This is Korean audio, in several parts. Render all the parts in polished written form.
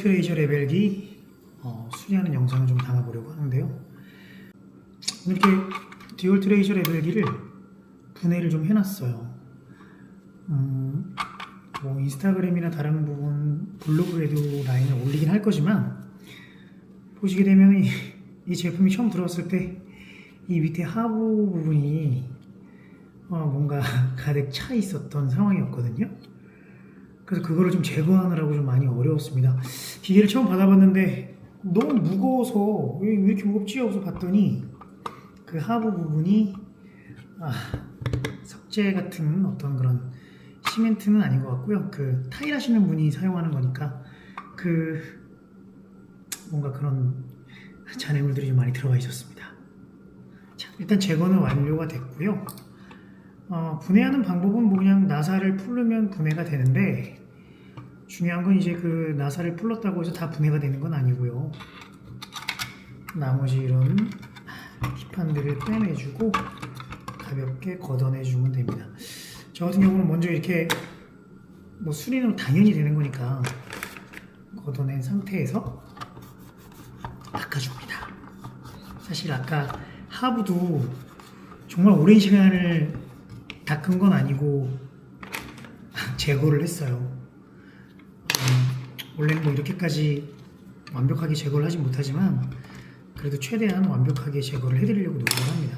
디올트 레이저 레벨기 수리하는 영상을 좀 담아보려고 하는데요. 이렇게 디올트 레이저 레벨기를 분해를 좀 해놨어요. 뭐 인스타그램이나 다른 부분 블로그에도 라인을 올리긴 할 거지만, 보시게 되면 이 제품이 처음 들어왔을 때 이 밑에 하부 부분이 뭔가 가득 차 있었던 상황이었거든요. 그래서 그거를 좀 제거하느라고 좀 많이 어려웠습니다. 기계를 처음 받아봤는데 너무 무거워서 왜 이렇게 무겁지? 하고서 봤더니 그 하부 부분이 석재 같은 어떤 그런 시멘트는 아닌 것 같고요. 그 타일 하시는 분이 사용하는 거니까 뭔가 그런 잔해물들이 좀 많이 들어가 있었습니다. 자, 일단 제거는 완료가 됐고요. 분해하는 방법은 뭐 그냥 나사를 풀르면 분해가 되는데, 중요한 건 이제 그 나사를 풀렀다고 해서 다 분해가 되는 건 아니고요. 나머지 이런 기판들을 빼내주고 가볍게 걷어내주면 됩니다. 저 같은 경우는 먼저 이렇게 뭐 수리는 당연히 되는 거니까 걷어낸 상태에서 닦아줍니다. 사실 아까 하부도 정말 오랜 시간을 닦은 건 아니고 제거를 했어요. 원래는 뭐 이렇게까지 완벽하게 제거를 하지 못하지만 그래도 최대한 완벽하게 제거를 해드리려고 노력을 합니다.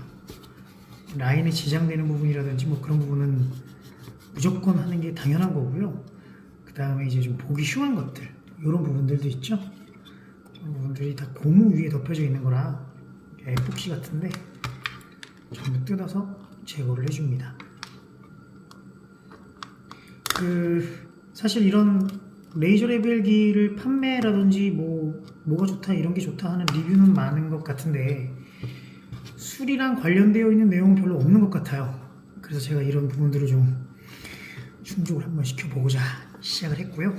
라인에 지장되는 부분이라든지 뭐 그런 부분은 무조건 하는 게 당연한 거고요. 그 다음에 이제 좀 보기 흉한 것들, 이런 부분들도 있죠. 이런 부분들이 다 고무 위에 덮여져 있는 거라 에폭시 같은데 전부 뜯어서 제거를 해줍니다. 사실 이런 레이저 레벨기를 판매라든지 뭐가 좋다 이런 게 좋다 하는 리뷰는 많은 것 같은데 수리랑 관련되어 있는 내용은 별로 없는 것 같아요. 그래서 제가 이런 부분들을 좀 충족을 한번 시켜보고자 시작을 했고요.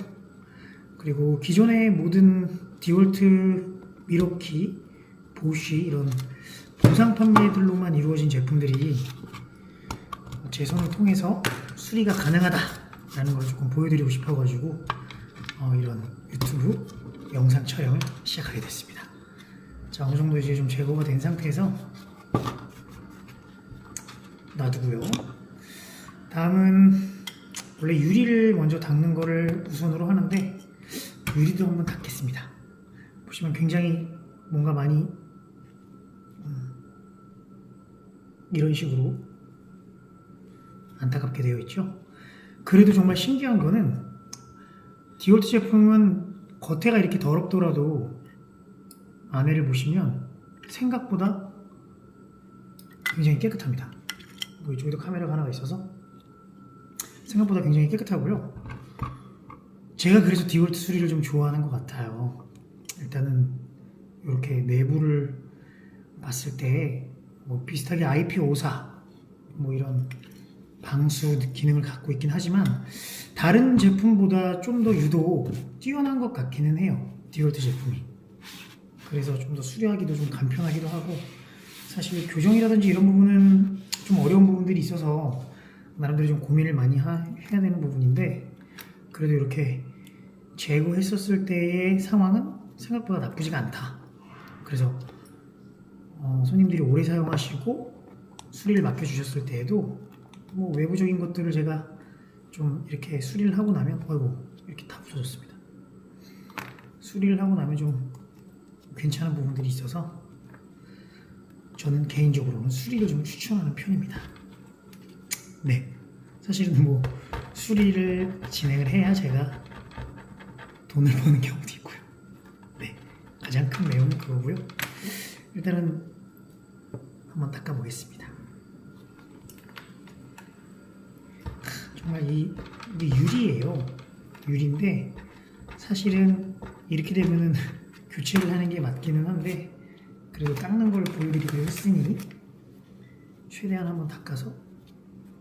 그리고 기존의 모든 디올트, 미러키, 보쉬 이런 보상 판매들로만 이루어진 제품들이 제 손을 통해서 수리가 가능하다라는 걸 조금 보여드리고 싶어가지고 이런 유튜브 영상 촬영을 시작하게 됐습니다. 자, 어느 정도 이제 좀 제거가 된 상태에서 놔두고요. 다음은 원래 유리를 먼저 닦는 거를 우선으로 하는데 유리도 한번 닦겠습니다. 보시면 굉장히 뭔가 많이 이런 식으로 안타깝게 되어 있죠. 그래도 정말 신기한 거는 디올트 제품은 겉에가 이렇게 더럽더라도 안에를 보시면 생각보다 굉장히 깨끗합니다. 뭐 이쪽에도 카메라가 하나가 있어서 생각보다 굉장히 깨끗하고요. 제가 그래서 디올트 수리를 좀 좋아하는 것 같아요. 일단은 이렇게 내부를 봤을 때 뭐 비슷하게 IP54 뭐 이런 방수 기능을 갖고 있긴 하지만 다른 제품보다 좀 더 유독 뛰어난 것 같기는 해요. 디올트 제품이. 그래서 좀 더 수리하기도 좀 간편하기도 하고, 사실 교정이라든지 이런 부분은 좀 어려운 부분들이 있어서 나름대로 좀 고민을 많이 해야 되는 부분인데, 그래도 이렇게 제거했었을 때의 상황은 생각보다 나쁘지가 않다. 그래서 손님들이 오래 사용하시고 수리를 맡겨주셨을 때에도 뭐 외부적인 것들을 제가 좀 이렇게 수리를 하고 나면 이렇게 다 부서졌습니다. 수리를 하고 나면 좀 괜찮은 부분들이 있어서 저는 개인적으로는 수리를 좀 추천하는 편입니다. 네, 사실은 뭐 수리를 진행을 해야 제가 돈을 버는 경우도 있고요. 네, 가장 큰 내용은 그거고요. 일단은 한번 닦아보겠습니다. 정말 이게 유리예요. 유리인데 사실은 이렇게 되면은 교체를 하는 게 맞기는 한데, 그래도 닦는 걸 보여드리기로 했으니 최대한 한번 닦아서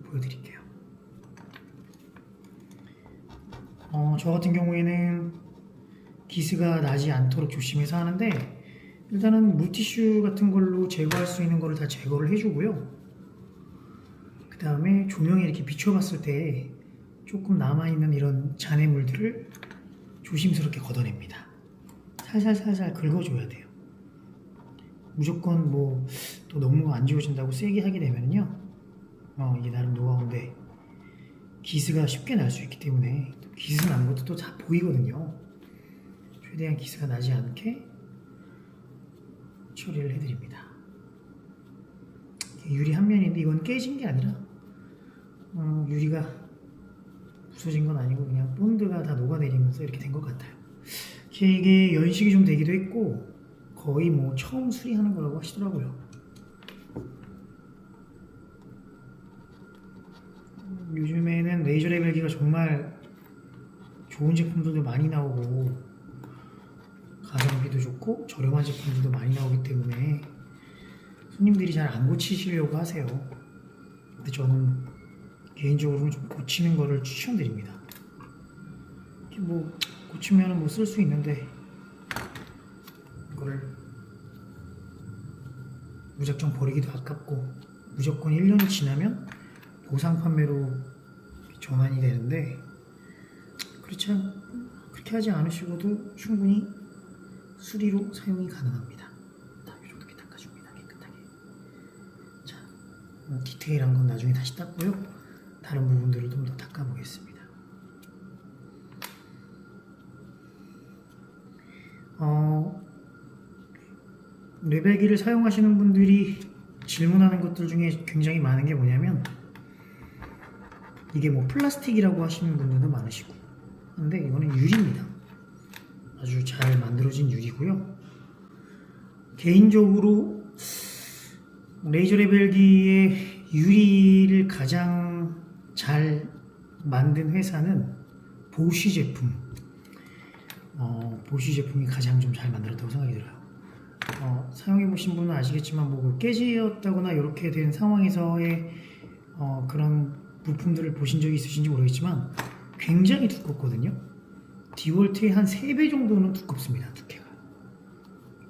보여드릴게요. 저 같은 경우에는 기스가 나지 않도록 조심해서 하는데, 일단은 물티슈 같은 걸로 제거할 수 있는 거를 다 제거를 해주고요. 그 다음에 조명에 이렇게 비춰봤을 때 조금 남아있는 이런 잔해물들을 조심스럽게 걷어냅니다. 살살살살 긁어줘야 돼요. 무조건 뭐 또 너무 안 지워진다고 세게 하게 되면요, 이게 나름 노하우인데 기스가 쉽게 날 수 있기 때문에, 기스 나는 것도 또 다 보이거든요. 최대한 기스가 나지 않게 처리를 해드립니다. 유리 한 면인데 이건 깨진 게 아니라 유리가 부서진 건 아니고 그냥 본드가 다 녹아내리면서 이렇게 된 것 같아요. 이게 연식이 좀 되기도 했고 거의 뭐 처음 수리하는 거라고 하시더라고요. 요즘에는 레이저 레벨기가 정말 좋은 제품들도 많이 나오고 가성비도 좋고 저렴한 제품들도 많이 나오기 때문에 손님들이 잘 안 고치시려고 하세요. 근데 저는 개인적으로는 좀 고치는 거를 추천드립니다. 뭐 고치면은 뭐 쓸 수 있는데 이거를 무작정 버리기도 아깝고 무조건 1년이 지나면 보상 판매로 전환이 되는데 그렇게 하지 않으시고도 충분히 수리로 사용이 가능합니다. 이렇게 닦아줍니다. 깨끗하게. 자, 디테일한 건 나중에 다시 닦고요. 다른 부분들을 좀 더 닦아보겠습니다. 레벨기를 사용하시는 분들이 질문하는 것들 중에 굉장히 많은 게 뭐냐면 이게 뭐 플라스틱이라고 하시는 분들도 많으시고, 근데 이거는 유리입니다. 아주 잘 만들어진 유리고요. 개인적으로 레이저 레벨기의 유리를 가장 잘 만든 회사는 보쉬 제품. 보쉬 제품이 가장 좀 잘 만들었다고 생각이 들어요. 사용해 보신 분은 아시겠지만 뭐 깨지었다거나 이렇게 된 상황에서의 그런 부품들을 보신 적이 있으신지 모르겠지만 굉장히 두껍거든요. 디월트의 한 3배 정도는 두껍습니다. 두께가.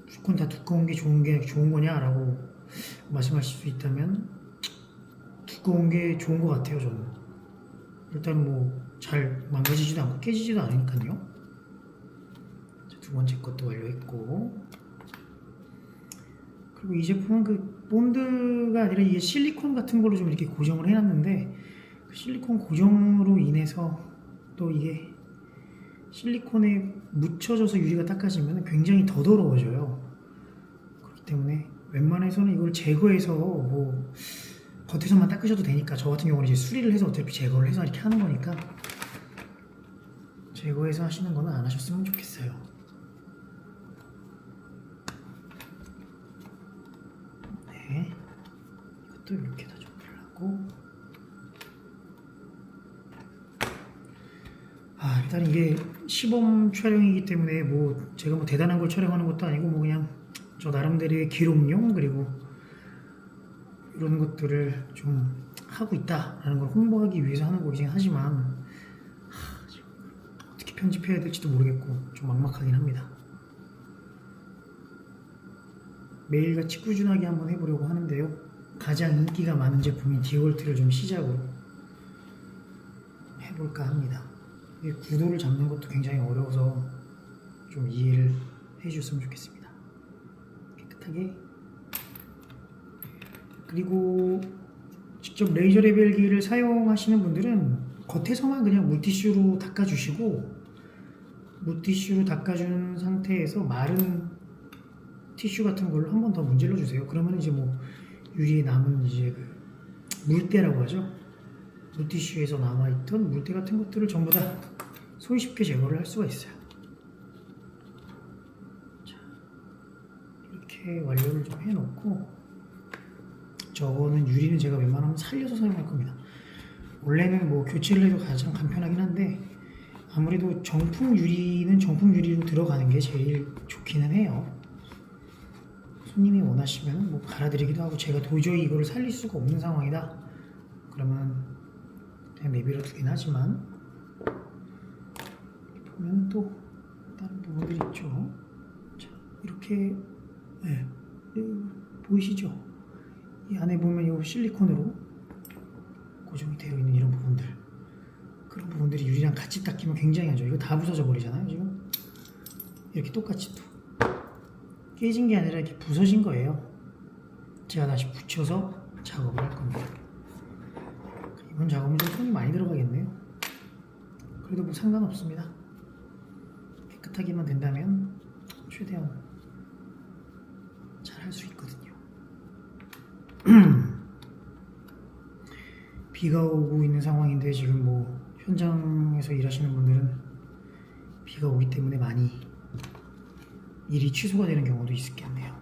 무조건 다 두꺼운 게 좋은 거냐라고 말씀하실 수 있다면 두꺼운 게 좋은 것 같아요. 저는 일단 뭐 잘 망가지지도 않고 깨지지도 않으니까요. 두 번째 것도 완료했고, 그리고 이 제품은 그 본드가 아니라 이게 실리콘 같은 걸로 좀 이렇게 고정을 해놨는데 그 실리콘 고정으로 인해서 또 이게 실리콘에 묻혀져서 유리가 닦아지면 굉장히 더 더러워져요. 그렇기 때문에 웬만해서는 이걸 제거해서 뭐 겉에서만 닦으셔도 되니까, 저 같은 경우는 이제 수리를 해서 어차피 제거를 해서 이렇게 하는 거니까 제거해서 하시는 거는 안 하셨으면 좋겠어요. 네, 이것도 이렇게 다 정리를 하고, 일단 이게 시범 촬영이기 때문에 뭐 제가 뭐 대단한 걸 촬영하는 것도 아니고 뭐 그냥 저 나름대로의 기록용 그리고 이런 것들을 좀 하고 있다라는 걸 홍보하기 위해서 하는 거긴 하지만 어떻게 편집해야 될지도 모르겠고 좀 막막하긴 합니다. 매일같이 꾸준하게 한번 해보려고 하는데요. 가장 인기가 많은 제품인 디월트를 좀 시작으로 해볼까 합니다. 구도를 잡는 것도 굉장히 어려워서 좀 이해를 해주셨으면 좋겠습니다. 깨끗하게. 그리고 직접 레이저 레벨기를 사용하시는 분들은 겉에서만 그냥 물티슈로 닦아주시고, 물티슈로 닦아준 상태에서 마른 티슈 같은 걸로 한 번 더 문질러 주세요. 그러면 이제 뭐 유리에 남은 이제 그 물때라고 하죠. 물티슈에서 남아있던 물때 같은 것들을 전부 다 손쉽게 제거를 할 수가 있어요. 자, 이렇게 완료를 좀 해놓고, 저거는 유리는 제가 웬만하면 살려서 사용할 겁니다. 원래는 뭐 교체를 해도 가장 간편하긴 한데 아무래도 정품 유리는 정품 유리로 들어가는 게 제일 좋기는 해요. 손님이 원하시면 뭐 갈아드리기도 하고, 제가 도저히 이거를 살릴 수가 없는 상황이다 그러면 그냥 내버려 두긴 하지만, 보면 또 다른 부분들이 있죠. 자, 이렇게 보이시죠? 이 안에 보면 이 실리콘으로 고정이 되어 있는 이런 부분들, 그런 부분들이 유리랑 같이 닦이면 굉장히 안 좋아요. 이거 다 부서져 버리잖아요 지금. 이렇게 똑같이 또 깨진 게 아니라 이렇게 부서진 거예요. 제가 다시 붙여서 작업을 할 겁니다. 이번 작업은 좀 손이 많이 들어가겠네요. 그래도 뭐 상관없습니다. 깨끗하게만 된다면 최대한 잘 할 수 있거든요. 비가 오고 있는 상황인데 지금 뭐 현장에서 일하시는 분들은 비가 오기 때문에 많이 일이 취소가 되는 경우도 있겠네요.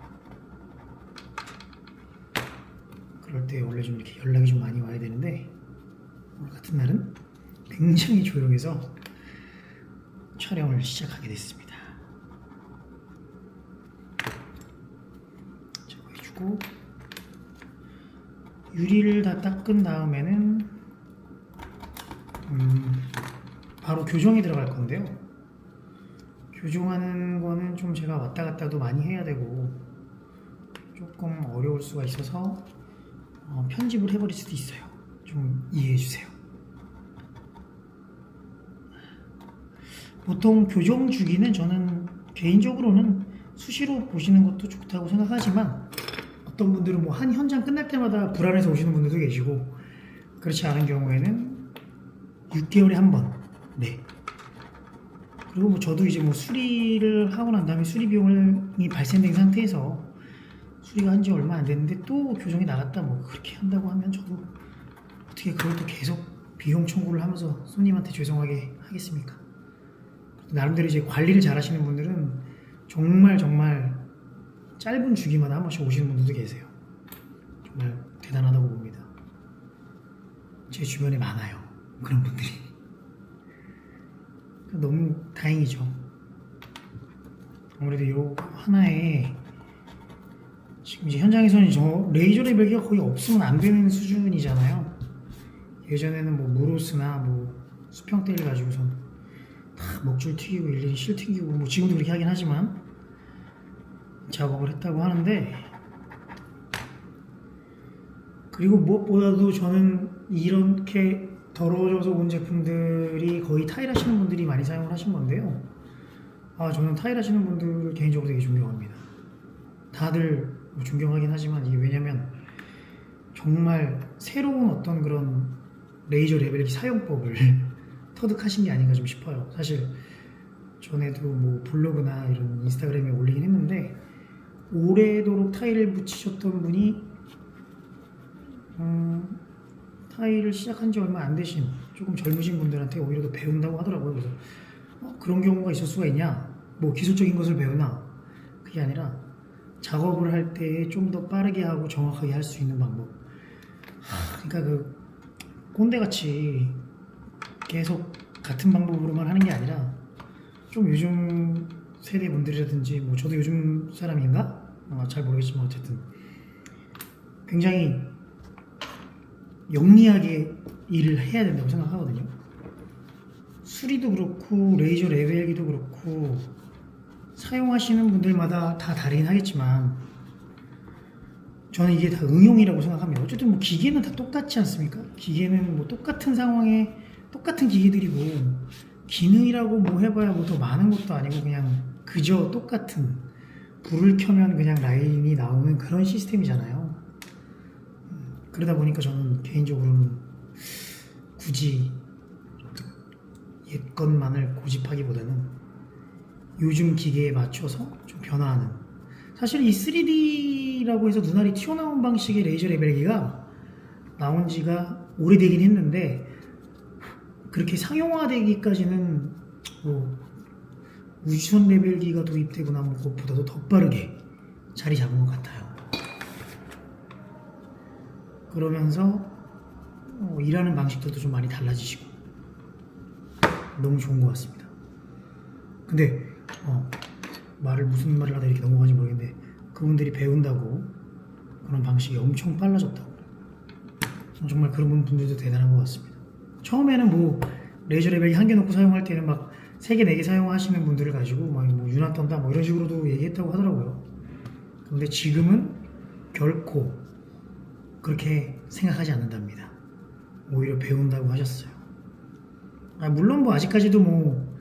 그럴 때 원래 좀 이렇게 연락이 좀 많이 와야 되는데 오늘 같은 날은 굉장히 조용해서 촬영을 시작하게 됐습니다. 제거해주고 유리를 다 닦은 다음에는 바로 교정에 들어갈 건데요. 교정하는 거는 좀 제가 왔다 갔다도 많이 해야 되고 조금 어려울 수가 있어서 편집을 해버릴 수도 있어요. 좀 이해해 주세요. 보통 교정 주기는 저는 개인적으로는 수시로 보시는 것도 좋다고 생각하지만 어떤 분들은 뭐 한 현장 끝날 때마다 불안해서 오시는 분들도 계시고 그렇지 않은 경우에는 6개월에 한 번. 네. 그리고 뭐 저도 이제 뭐 수리를 하고 난 다음에 수리 비용이 발생된 상태에서 수리가 한 지 얼마 안 됐는데 또 교정이 나갔다 뭐 그렇게 한다고 하면 저도 어떻게 그걸 또 계속 비용 청구를 하면서 손님한테 죄송하게 하겠습니까? 나름대로 이제 관리를 잘 하시는 분들은 정말 짧은 주기마다 한 번씩 오시는 분들도 계세요. 정말 대단하다고 봅니다. 제 주변에 많아요. 그런 분들이. 너무 다행이죠. 아무래도 요 하나에 지금 이제 현장에서는 저 레이저 레벨기가 거의 없으면 안 되는 수준이잖아요. 예전에는 뭐 무로스나 뭐 수평대를 가지고선 다 먹줄 튀기고 일일이 실 튀기고 뭐 지금도 그렇게 하긴 하지만 작업을 했다고 하는데 그리고 무엇보다도 저는 이렇게 더러워져서 온 제품들이 거의 타일 하시는 분들이 많이 사용을 하신 건데요. 저는 타일 하시는 분들 개인적으로 되게 존경합니다. 다들 뭐 존경하긴 하지만 이게 왜냐면 정말 새로운 어떤 그런 레이저 레벨기 사용법을 터득하신 게 아닌가 좀 싶어요. 사실 전에도 뭐 블로그나 이런 인스타그램에 올리긴 했는데 오래도록 타일을 붙이셨던 분이 타일을 시작한 지 얼마 안 되신 조금 젊으신 분들한테 오히려 더 배운다고 하더라고요. 그래서 그런 경우가 있을 수가 있냐? 뭐 기술적인 것을 배우나? 그게 아니라 작업을 할 때 좀 더 빠르게 하고 정확하게 할 수 있는 방법. 그러니까 그 꼰대같이 계속 같은 방법으로만 하는 게 아니라 좀 요즘 세대 분들이라든지 뭐 저도 요즘 사람인가? 잘 모르겠지만 어쨌든 굉장히 영리하게 일을 해야 된다고 생각하거든요. 수리도 그렇고 레이저 레벨기도 그렇고 사용하시는 분들마다 다 다르긴 하겠지만 저는 이게 다 응용이라고 생각합니다. 어쨌든 뭐 기계는 다 똑같지 않습니까? 기계는 뭐 똑같은 상황에 똑같은 기계들이고 기능이라고 뭐 해봐야 뭐 더 많은 것도 아니고 그냥 그저 똑같은 불을 켜면 그냥 라인이 나오는 그런 시스템이잖아요. 그러다 보니까 저는 개인적으로는 굳이 옛 것만을 고집하기보다는 요즘 기계에 맞춰서 좀 변화하는 사실 이 3D라고 해서 눈알이 튀어나온 방식의 레이저 레벨기가 나온 지가 오래되긴 했는데 그렇게 상용화되기까지는 뭐 우주선 레벨기가 도입되고 나면 그것보다도 더 빠르게 자리 잡은 것 같아요. 그러면서 일하는 방식들도 좀 많이 달라지시고 너무 좋은 것 같습니다. 근데 무슨 말을 하다 이렇게 넘어가는지 모르겠는데 그분들이 배운다고 그런 방식이 엄청 빨라졌다고 정말 그런 분들도 대단한 것 같습니다. 처음에는 뭐 레이저 레벨기 한 개 놓고 사용할 때는 막 3개, 4개 사용하시는 분들을 가지고 막 뭐 유난 떤다 뭐 이런 식으로도 얘기했다고 하더라고요. 근데 지금은 결코 그렇게 생각하지 않는답니다. 오히려 배운다고 하셨어요. 물론 뭐 아직까지도 뭐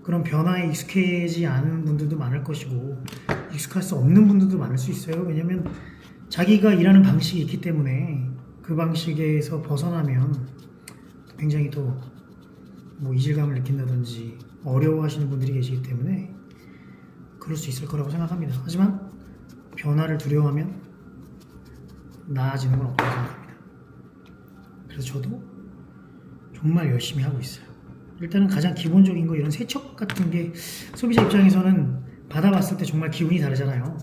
그런 변화에 익숙해지지 않은 분들도 많을 것이고 익숙할 수 없는 분들도 많을 수 있어요. 왜냐면 자기가 일하는 방식이 있기 때문에 그 방식에서 벗어나면 굉장히 또 뭐 이질감을 느낀다든지 어려워하시는 분들이 계시기 때문에 그럴 수 있을 거라고 생각합니다. 하지만 변화를 두려워하면 나아지는 건 없다고 생각합니다. 그래서 저도 정말 열심히 하고 있어요. 일단은 가장 기본적인 거 이런 세척 같은 게 소비자 입장에서는 받아봤을 때 정말 기분이 다르잖아요.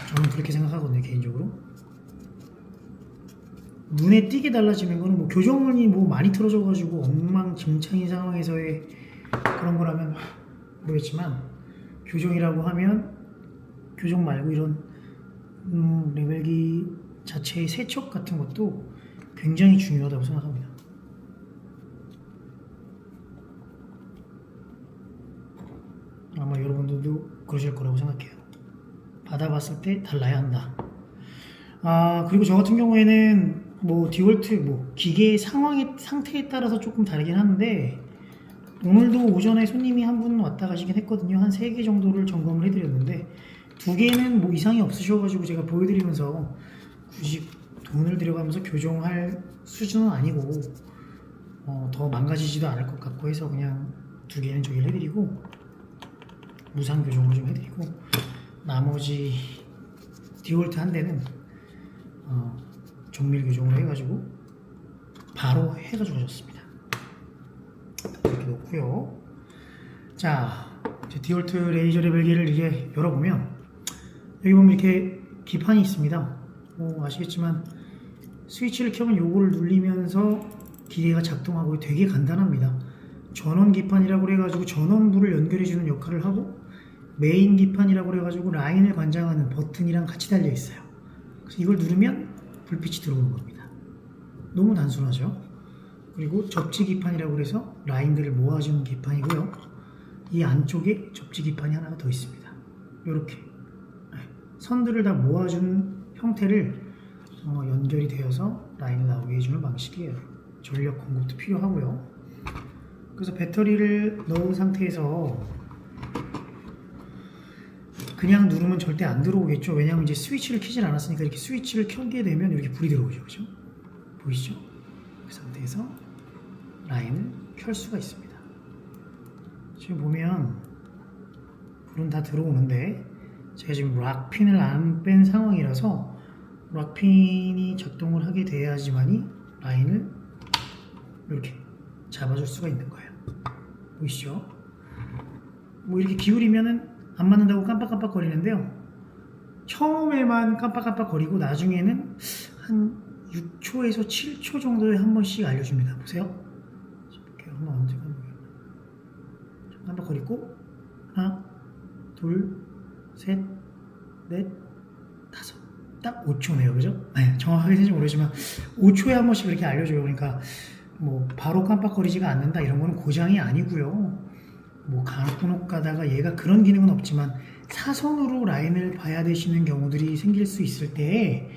저는 그렇게 생각하거든요, 개인적으로. 눈에 띄게 달라지는 거는 뭐 교정이 뭐 많이 틀어져가지고 엉망진창인 상황에서의 그런 거라면 모르겠지만 교정이라고 하면 교정 말고 이런 레벨기 자체의 세척 같은 것도 굉장히 중요하다고 생각합니다. 아마 여러분들도 그러실 거라고 생각해요. 받아봤을 때 달라야 한다. 그리고 저 같은 경우에는 뭐 디월트 뭐 기계 상태에 따라서 조금 다르긴 하는데 오늘도 오전에 손님이 한 분 왔다 가시긴 했거든요. 한 3개 정도를 점검을 해드렸는데 2개는 뭐 이상이 없으셔가지고 제가 보여드리면서 굳이 돈을 들여가면서 교정할 수준은 아니고 더 망가지지도 않을 것 같고 해서 그냥 2개는 저기를 해드리고 무상 교정을 좀 해드리고 나머지 디월트 한 대는 정밀 교정을 해가지고 바로 해가지고 가졌습니다. 이렇게 놓고요. 자, 이제 디월트 레이저 레벨기를 이제 열어보면 여기 보면 이렇게 기판이 있습니다. 아시겠지만 스위치를 켜면 요거를 눌리면서 기계가 작동하고 되게 간단합니다. 전원 기판이라고 해가지고 전원부를 연결해주는 역할을 하고 메인 기판이라고 해가지고 라인을 관장하는 버튼이랑 같이 달려 있어요. 그래서 이걸 누르면 불빛이 들어오는 겁니다. 너무 단순하죠? 그리고 접지 기판이라고 해서 라인들을 모아주는 기판이고요. 이 안쪽에 접지 기판이 하나가 더 있습니다. 이렇게 선들을 다 모아준 형태를 연결이 되어서 라인을 나오게 해주는 방식이에요. 전력 공급도 필요하고요. 그래서 배터리를 넣은 상태에서 그냥 누르면 절대 안 들어오겠죠. 왜냐하면 이제 스위치를 켜질 않았으니까 이렇게 스위치를 켜게 되면 이렇게 불이 들어오죠. 그죠? 보이시죠? 그 상태에서 라인을 켤 수가 있습니다. 지금 보면 불은 다 들어오는데 제가 지금 락핀을 안 뺀 상황이라서 락핀이 작동을 하게 돼야지만이 라인을 이렇게 잡아줄 수가 있는 거예요. 보이시죠? 뭐 이렇게 기울이면은 안 맞는다고 깜빡깜빡거리는데요. 처음에만 깜빡깜빡거리고 나중에는 한 6초에서 7초 정도에 한 번씩 알려줍니다. 보세요. 이렇게 한번 언제가 깜빡거리고 하나, 둘, 셋, 넷, 다섯. 딱 5초네요. 그죠? 네, 정확하게 되는지 모르지만 5초에 한 번씩 그렇게 알려줘요. 그러니까 뭐 바로 깜빡거리지가 않는다 이런 거는 고장이 아니고요. 뭐 간혹 가다가 얘가 그런 기능은 없지만 사선으로 라인을 봐야 되시는 경우들이 생길 수 있을 때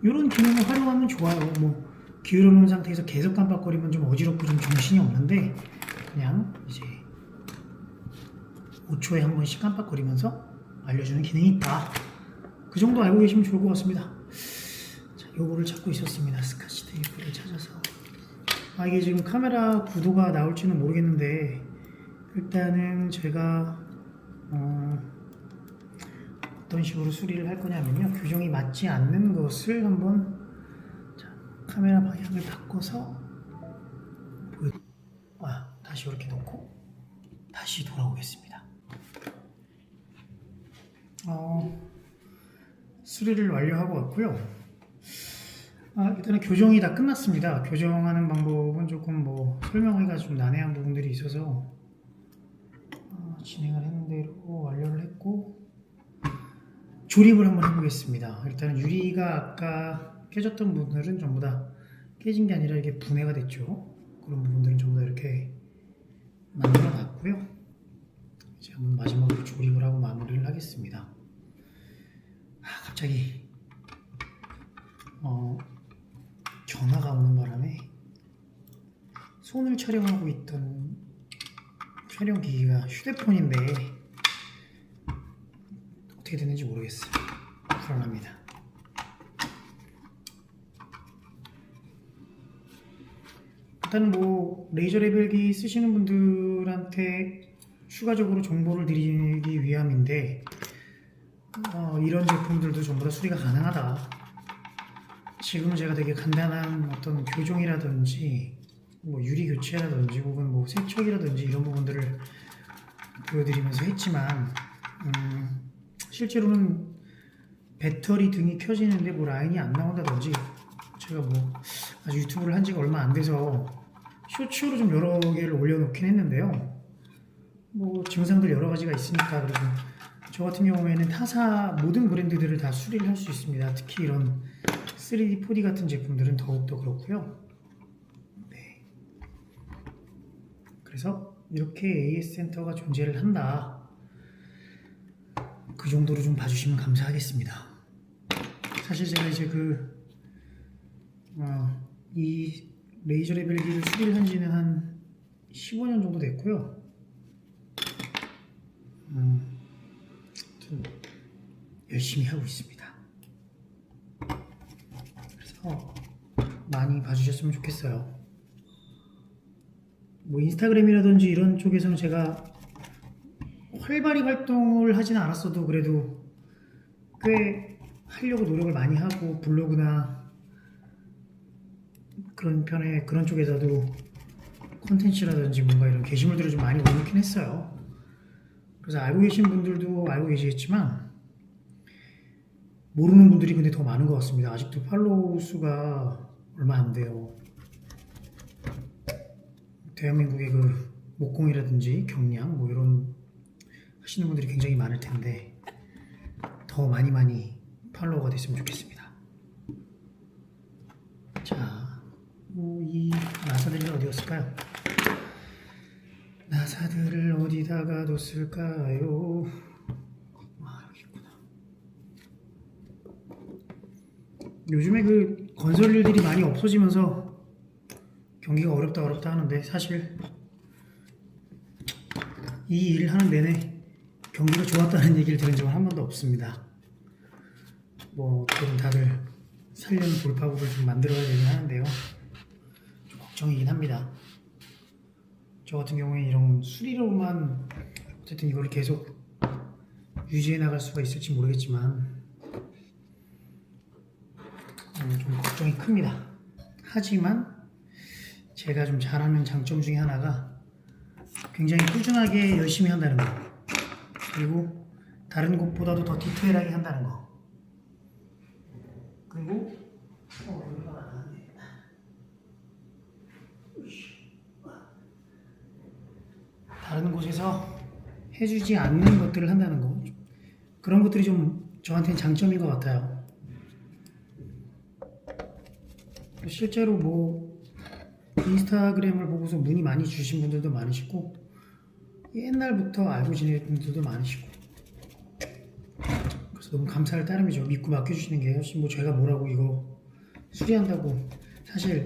이런 기능을 활용하면 좋아요. 뭐 기울여 놓은 상태에서 계속 깜빡거리면 좀 어지럽고 좀 정신이 없는데 그냥 이제 5초에 한 번씩 깜빡거리면서 알려주는 기능이 있다. 그 정도 알고 계시면 좋을 것 같습니다. 자, 요거를 찾고 있었습니다. 스카치 테이프를 찾아서. 이게 지금 카메라 구도가 나올지는 모르겠는데 일단은 제가 어떤 식으로 수리를 할 거냐면요. 교정이 맞지 않는 것을 한번 카메라 방향을 바꿔서 다시 이렇게 놓고 다시 돌아오겠습니다. 수리를 완료하고 왔고요. 일단은 교정이 다 끝났습니다. 교정하는 방법은 조금 뭐 설명하기가 좀 난해한 부분들이 있어서 진행을 했는 대로 완료를 했고 조립을 한번 해보겠습니다. 일단은 유리가 아까 깨졌던 부분들은 전부 다 깨진 게 아니라 이게 분해가 됐죠. 그런 부분들은 전부 다 이렇게 만들어 놨고요. 이제 한번 마지막으로 조립을 하고 마무리를 하겠습니다. 갑자기 전화가 오는 바람에 손을 촬영하고 있던 촬영 기기가 휴대폰인데 어떻게 됐는지 모르겠어요. 불안합니다. 일단 뭐 레이저 레벨기 쓰시는 분들한테 추가적으로 정보를 드리기 위함인데 이런 제품들도 전부 다 수리가 가능하다. 지금은 제가 되게 간단한 어떤 교정이라든지 뭐 유리 교체라든지 혹은 뭐 세척이라든지 이런 부분들을 보여드리면서 했지만 실제로는 배터리 등이 켜지는데 뭐 라인이 안 나온다든지 제가 뭐 아직 유튜브를 한 지가 얼마 안 돼서 쇼츠로 좀 여러 개를 올려놓긴 했는데요. 뭐 증상들 여러 가지가 있으니까 그리고 저 같은 경우에는 타사 모든 브랜드들을 다 수리를 할 수 있습니다. 특히 이런 3D 4D 같은 제품들은 더욱더 그렇고요. 네. 그래서 이렇게 AS 센터가 존재를 한다. 그 정도로 좀 봐주시면 감사하겠습니다. 사실 제가 이제 이 레이저 레벨기를 수리를 한 지는 한 15년 정도 됐고요. 열심히 하고 있습니다. 그래서 많이 봐주셨으면 좋겠어요. 뭐 인스타그램이라든지 이런 쪽에서는 제가 활발히 활동을 하지는 않았어도 그래도 꽤 하려고 노력을 많이 하고 블로그나 그런 쪽에서도 콘텐츠라든지 뭔가 이런 게시물들을 좀 많이 올리긴 했어요. 그래서 알고 계신 분들도 알고 계시겠지만 모르는 분들이 근데 더 많은 것 같습니다. 아직도 팔로우 수가 얼마 안 돼요. 대한민국의 그 목공이라든지 경량 뭐 이런 하시는 분들이 굉장히 많을 텐데 더 많이 팔로워가 됐으면 좋겠습니다. 자, 이 나사들이 어디 갔을까요? 나사들을 어디다가 뒀을까요? 여기 있구나. 요즘에 그 건설 일들이 많이 없어지면서 경기가 어렵다 하는데 사실 이 일을 하는 내내 경기가 좋았다는 얘기를 들은 적은 한 번도 없습니다. 뭐 어떻게든 다들 살려는 돌파구를 좀 만들어야 되긴 하는데요. 좀 걱정이긴 합니다. 저 같은 경우에 이런 수리로만 어쨌든 이걸 계속 유지해 나갈 수가 있을지 모르겠지만 좀 걱정이 큽니다. 하지만 제가 좀 잘하는 장점 중에 하나가 굉장히 꾸준하게 열심히 한다는 거, 그리고 다른 곳보다도 더 디테일하게 한다는 거, 그리고 다른 곳에서 해주지 않는 것들을 한다는 거, 그런 것들이 좀 저한테는 장점인 것 같아요. 실제로 뭐 인스타그램을 보고서 문의 많이 주신 분들도 많으시고 옛날부터 알고 지내는 분들도 많으시고 그래서 너무 감사할 따름이죠. 믿고 맡겨주시는 게 훨씬 뭐 제가 뭐라고 이거 수리한다고, 사실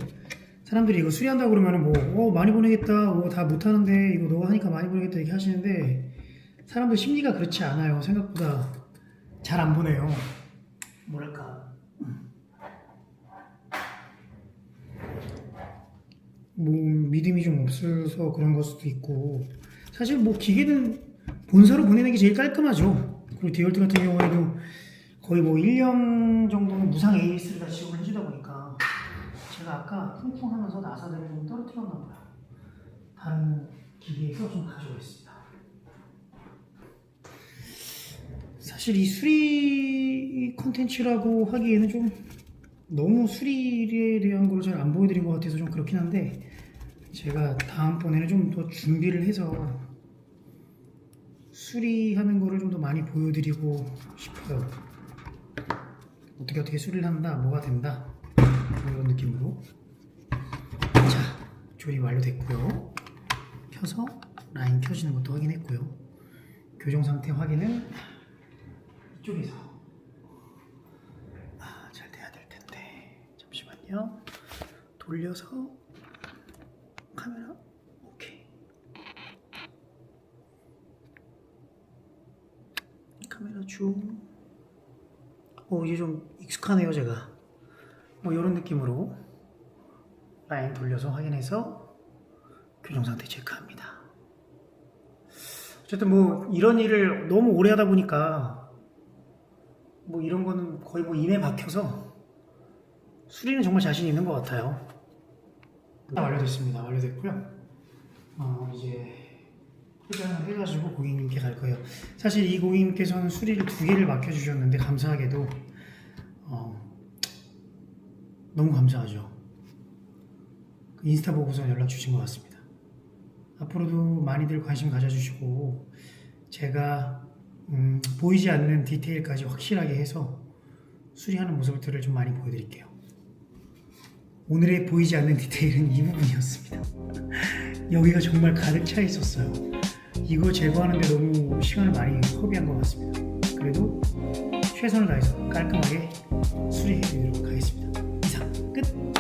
사람들이 이거 수리한다고 그러면은 뭐 많이 보내겠다, 다 못하는데 이거 너가 하니까 많이 보내겠다 이렇게 하시는데 사람들 심리가 그렇지 않아요. 생각보다 잘 안 보내요. 뭐랄까 뭐 믿음이 좀 없어서 그런 걸 수도 있고, 사실 뭐 기계는 본사로 보내는 게 제일 깔끔하죠. 그리고 디월트 같은 경우에도 거의 뭐 1년 정도는 무상 AS를 다 지원을 해주다 보니까 제가 아까 쿵쿵 하면서 나사들을 좀 떨어뜨렸나 봐요. 다른 기계에서 좀 가져오겠습니다. 사실 이 수리 콘텐츠라고 하기에는 좀 너무 수리에 대한 걸 잘 안 보여드린 것 같아서 좀 그렇긴 한데 제가 다음번에는 좀 더 준비를 해서 수리하는 거를 좀 더 많이 보여드리고 싶어요. 어떻게 수리를 한다, 뭐가 된다, 뭐 이런 느낌으로. 자, 조립 완료됐고요. 켜서 라인 켜지는 것도 확인했고요. 교정 상태 확인은 이쪽에서 잘 돼야 될 텐데 잠시만요. 돌려서 카메라 오케이. 줌. 이제 좀 익숙하네요, 제가. 뭐 이런 느낌으로 라인 돌려서 확인해서 교정 상태 체크합니다. 어쨌든 뭐 이런 일을 너무 오래 하다 보니까 뭐 이런 거는 거의 뭐 인에 박혀서 수리는 정말 자신 있는 것 같아요. 완료됐습니다. 완료됐고요. 이제 포장을 해가지고 고객님께 갈 거예요. 사실 이 고객님께서는 수리를 2개를 맡겨주셨는데 감사하게도 너무 감사하죠. 인스타 보고서 연락 주신 것 같습니다. 앞으로도 많이들 관심 가져주시고 제가 보이지 않는 디테일까지 확실하게 해서 수리하는 모습들을 좀 많이 보여드릴게요. 오늘의 보이지 않는 디테일은 이 부분이었습니다. 여기가 정말 가득 차 있었어요. 이거 제거하는데 너무 시간을 많이 허비한 것 같습니다. 그래도 최선을 다해서 깔끔하게 수리해드리도록 하겠습니다. 이상 끝!